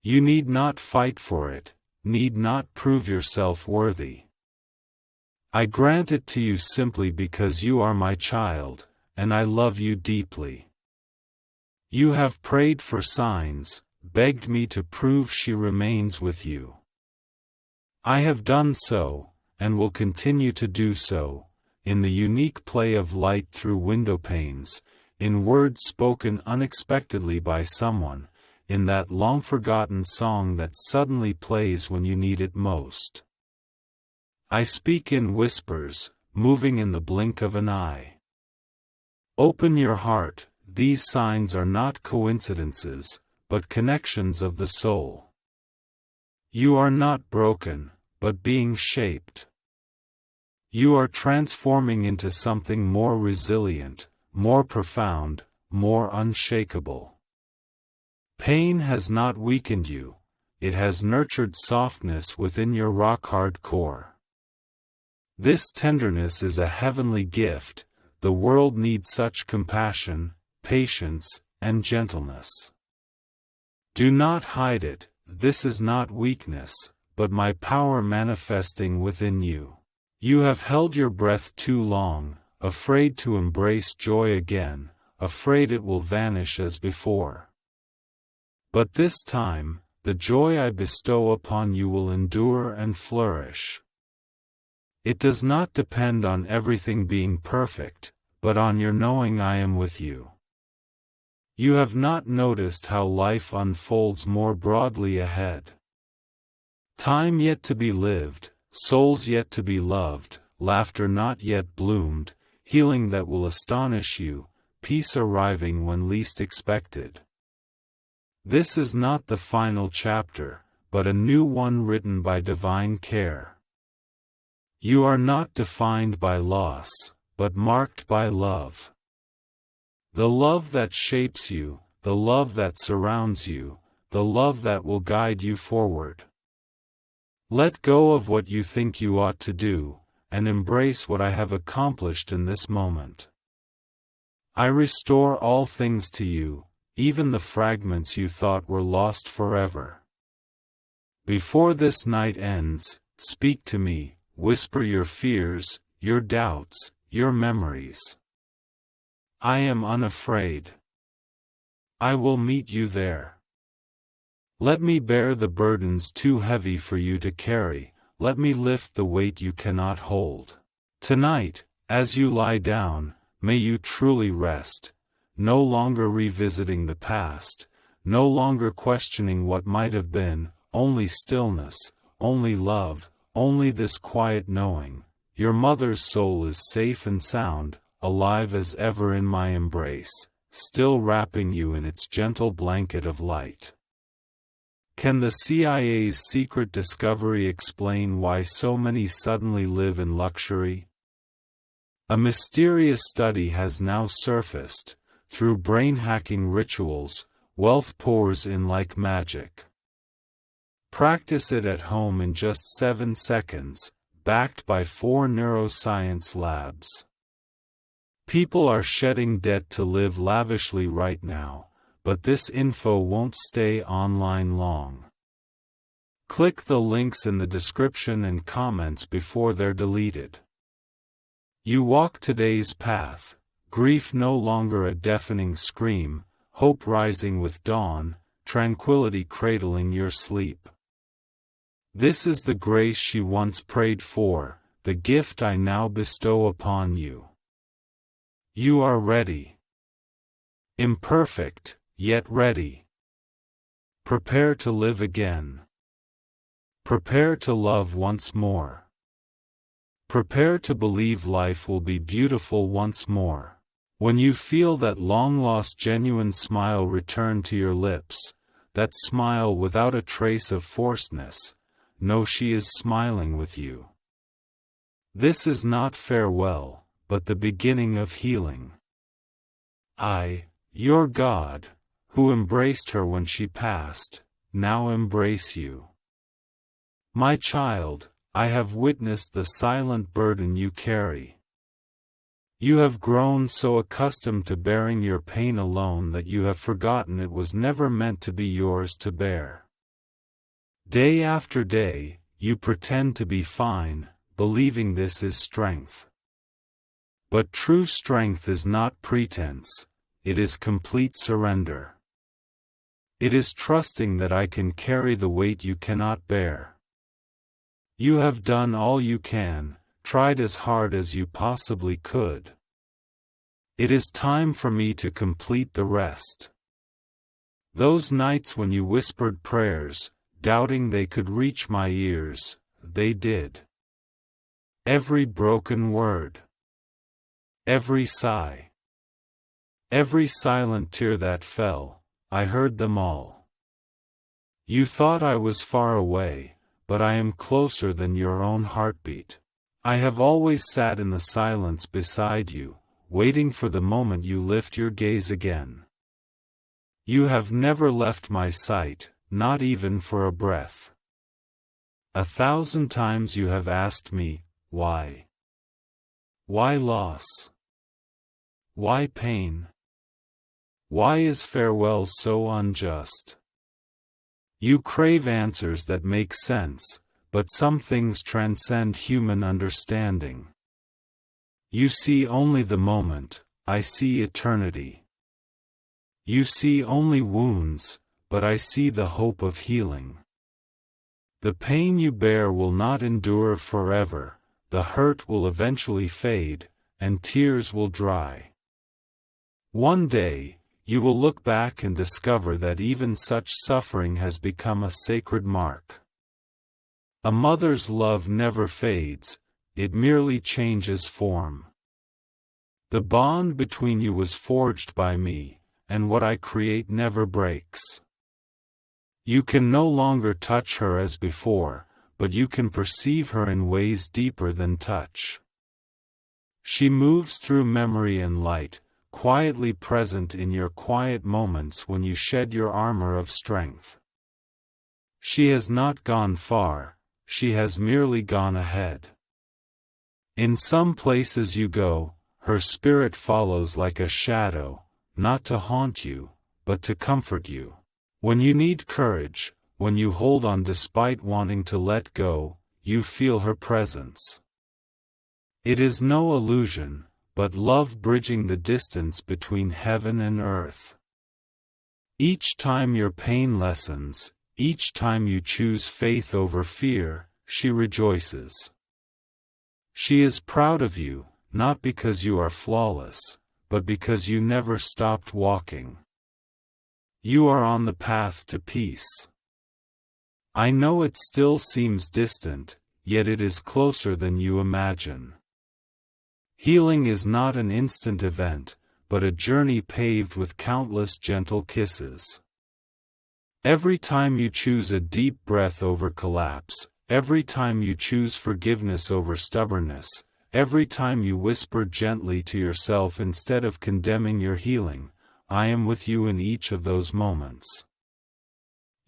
A: You need not fight for it, need not prove yourself worthy. I grant it to you simply because you are my child, and I love you deeply. You have prayed for signs, begged me to prove she remains with you. I have done so, and will continue to do so, in the unique play of light through window panes, in words spoken unexpectedly by someone, in that long-forgotten song that suddenly plays when you need it most. I speak in whispers, moving in the blink of an eye. Open your heart, these signs are not coincidences, but connections of the soul. You are not broken, but being shaped. You are transforming into something more resilient, more profound, more unshakable. Pain has not weakened you, it has nurtured softness within your rock-hard core. This tenderness is a heavenly gift, the world needs such compassion, patience, and gentleness. Do not hide it, this is not weakness, but my power manifesting within you. You have held your breath too long, afraid to embrace joy again, afraid it will vanish as before. But this time, the joy I bestow upon you will endure and flourish. It does not depend on everything being perfect, but on your knowing I am with you. You have not noticed how life unfolds more broadly ahead. Time yet to be lived, souls yet to be loved, laughter not yet bloomed, healing that will astonish you, peace arriving when least expected. This is not the final chapter, but a new one written by divine care. You are not defined by loss, but marked by love. The love that shapes you, the love that surrounds you, the love that will guide you forward. Let go of what you think you ought to do, and embrace what I have accomplished in this moment. I restore all things to you, even the fragments you thought were lost forever. Before this night ends, speak to me, whisper your fears, your doubts, your memories. I am unafraid. I will meet you there. Let me bear the burdens too heavy for you to carry, let me lift the weight you cannot hold. Tonight, as you lie down, may you truly rest, no longer revisiting the past, no longer questioning what might have been, only stillness, only love, only this quiet knowing, your mother's soul is safe and sound, alive as ever in my embrace, still wrapping you in its gentle blanket of light. Can the CIA's secret discovery explain why so many suddenly live in luxury? A mysterious study has now surfaced. Through brain-hacking rituals, wealth pours in like magic. Practice it at home in just 7 seconds, backed by 4 neuroscience labs. People are shedding debt to live lavishly right now, but this info won't stay online long. Click the links in the description and comments before they're deleted. You walk today's path. Grief no longer a deafening scream, hope rising with dawn, tranquility cradling your sleep. This is the grace she once prayed for, the gift I now bestow upon you. You are ready. Imperfect, yet ready. Prepare to live again. Prepare to love once more. Prepare to believe life will be beautiful once more. When you feel that long-lost genuine smile return to your lips, that smile without a trace of forcedness, know she is smiling with you. This is not farewell, but the beginning of healing. I, your God, who embraced her when she passed, now embrace you. My child, I have witnessed the silent burden you carry. You have grown so accustomed to bearing your pain alone that you have forgotten it was never meant to be yours to bear. Day after day, you pretend to be fine, believing this is strength. But true strength is not pretense, it is complete surrender. It is trusting that I can carry the weight you cannot bear. You have done all you can, tried as hard as you possibly could. It is time for me to complete the rest. Those nights when you whispered prayers, doubting they could reach my ears, they did. Every broken word. Every sigh. Every silent tear that fell, I heard them all. You thought I was far away, but I am closer than your own heartbeat. I have always sat in the silence beside you, waiting for the moment you lift your gaze again. You have never left my sight, not even for a breath. 1,000 times you have asked me, why? Why loss? Why pain? Why is farewell so unjust? You crave answers that make sense, but some things transcend human understanding. You see only the moment, I see eternity. You see only wounds, but I see the hope of healing. The pain you bear will not endure forever, the hurt will eventually fade, and tears will dry. One day, you will look back and discover that even such suffering has become a sacred mark. A mother's love never fades, it merely changes form. The bond between you was forged by me, and what I create never breaks. You can no longer touch her as before, but you can perceive her in ways deeper than touch. She moves through memory and light, quietly present in your quiet moments when you shed your armor of strength. She has not gone far, she has merely gone ahead. In some places you go, her spirit follows like a shadow, not to haunt you, but to comfort you. When you need courage, when you hold on despite wanting to let go, you feel her presence. It is no illusion, but love bridging the distance between heaven and earth. Each time your pain lessens, each time you choose faith over fear, she rejoices. She is proud of you, not because you are flawless, but because you never stopped walking. You are on the path to peace. I know it still seems distant, yet it is closer than you imagine. Healing is not an instant event, but a journey paved with countless gentle kisses. Every time you choose a deep breath over collapse, every time you choose forgiveness over stubbornness, every time you whisper gently to yourself instead of condemning your healing, I am with you in each of those moments.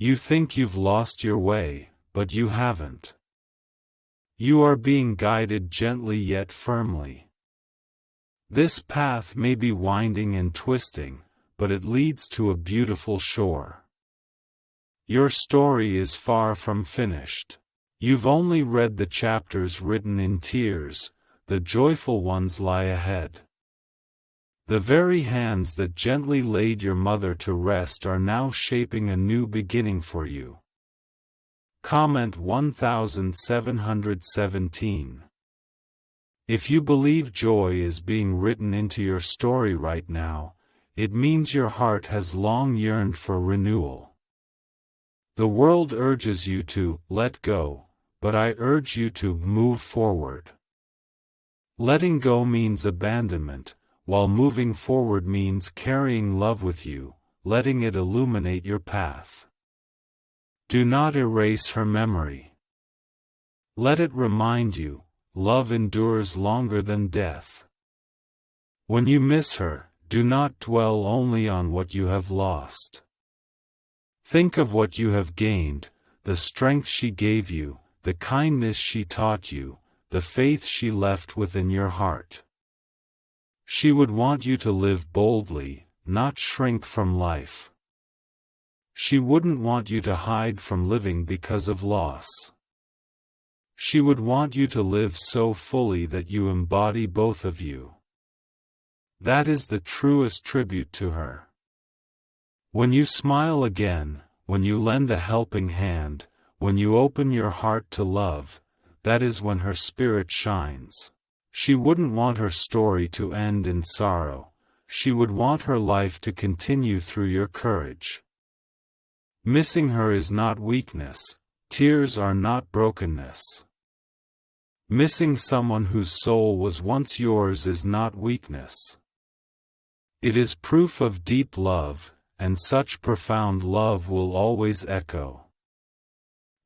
A: You think you've lost your way, but you haven't. You are being guided gently yet firmly. This path may be winding and twisting, but it leads to a beautiful shore. Your story is far from finished. You've only read the chapters written in tears, the joyful ones lie ahead. The very hands that gently laid your mother to rest are now shaping a new beginning for you. Comment 1717 If you believe joy is being written into your story right now, it means your heart has long yearned for renewal. The world urges you to let go, but I urge you to move forward. Letting go means abandonment, while moving forward means carrying love with you, letting it illuminate your path. Do not erase her memory. Let it remind you, love endures longer than death. When you miss her, do not dwell only on what you have lost. Think of what you have gained, the strength she gave you, the kindness she taught you, the faith she left within your heart. She would want you to live boldly, not shrink from life. She wouldn't want you to hide from living because of loss. She would want you to live so fully that you embody both of you. That is the truest tribute to her. When you smile again, when you lend a helping hand, when you open your heart to love, that is when her spirit shines. She wouldn't want her story to end in sorrow. She would want her life to continue through your courage. Missing her is not weakness. Tears are not brokenness. Missing someone whose soul was once yours is not weakness. It is proof of deep love, and such profound love will always echo.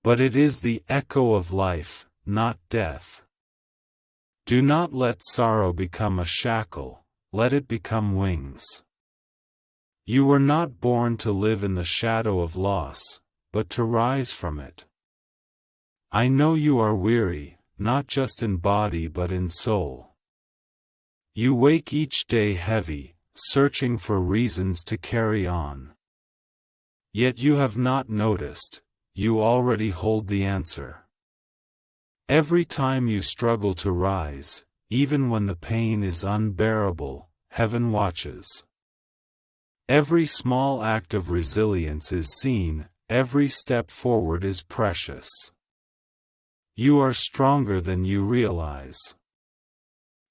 A: But it is the echo of life, not death. Do not let sorrow become a shackle, let it become wings. You were not born to live in the shadow of loss, but to rise from it. I know you are weary, not just in body but in soul. You wake each day heavy, searching for reasons to carry on. Yet you have not noticed, you already hold the answer. Every time you struggle to rise, even when the pain is unbearable, heaven watches. Every small act of resilience is seen, every step forward is precious. You are stronger than you realize.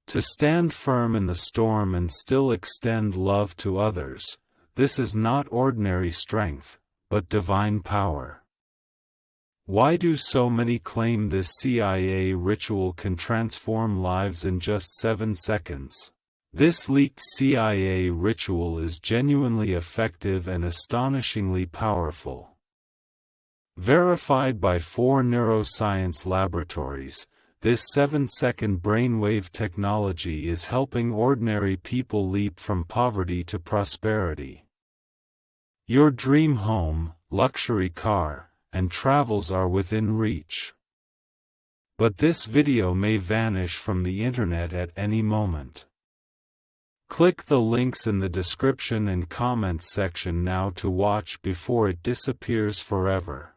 A: To stand firm in the storm and still extend love to others, this is not ordinary strength, but divine power. Why do so many claim this CIA ritual can transform lives in just 7 seconds? This leaked CIA ritual is genuinely effective and astonishingly powerful. Verified by 4 neuroscience laboratories, this 7-second brainwave technology is helping ordinary people leap from poverty to prosperity. Your dream home, luxury car, and travels are within reach. But this video may vanish from the internet at any moment. Click the links in the description and comments section now to watch before it disappears forever.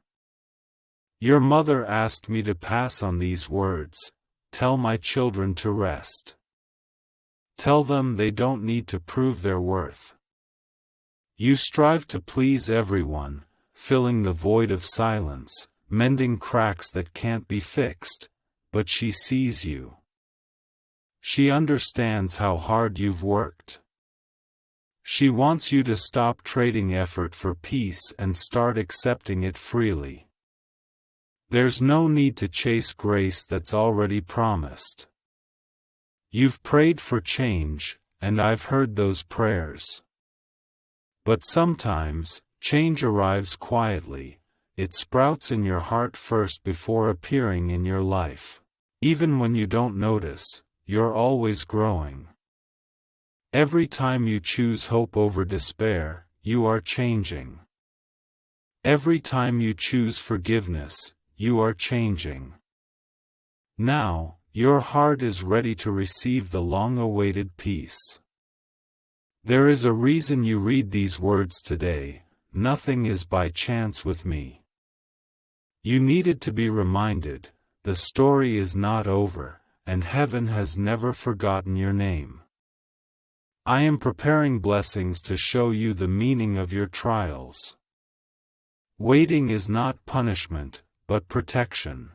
A: Your mother asked me to pass on these words: tell my children to rest. Tell them they don't need to prove their worth. You strive to please everyone, filling the void of silence, mending cracks that can't be fixed, but she sees you. She understands how hard you've worked. She wants you to stop trading effort for peace and start accepting it freely. There's no need to chase grace that's already promised. You've prayed for change, and I've heard those prayers. But sometimes, change arrives quietly. It sprouts in your heart first before appearing in your life. Even when you don't notice, you're always growing. Every time you choose hope over despair, you are changing. Every time you choose forgiveness, you are changing. Now, your heart is ready to receive the long-awaited peace. There is a reason you read these words today: nothing is by chance with me. You needed to be reminded, the story is not over, and heaven has never forgotten your name. I am preparing blessings to show you the meaning of your trials. Waiting is not punishment, but protection.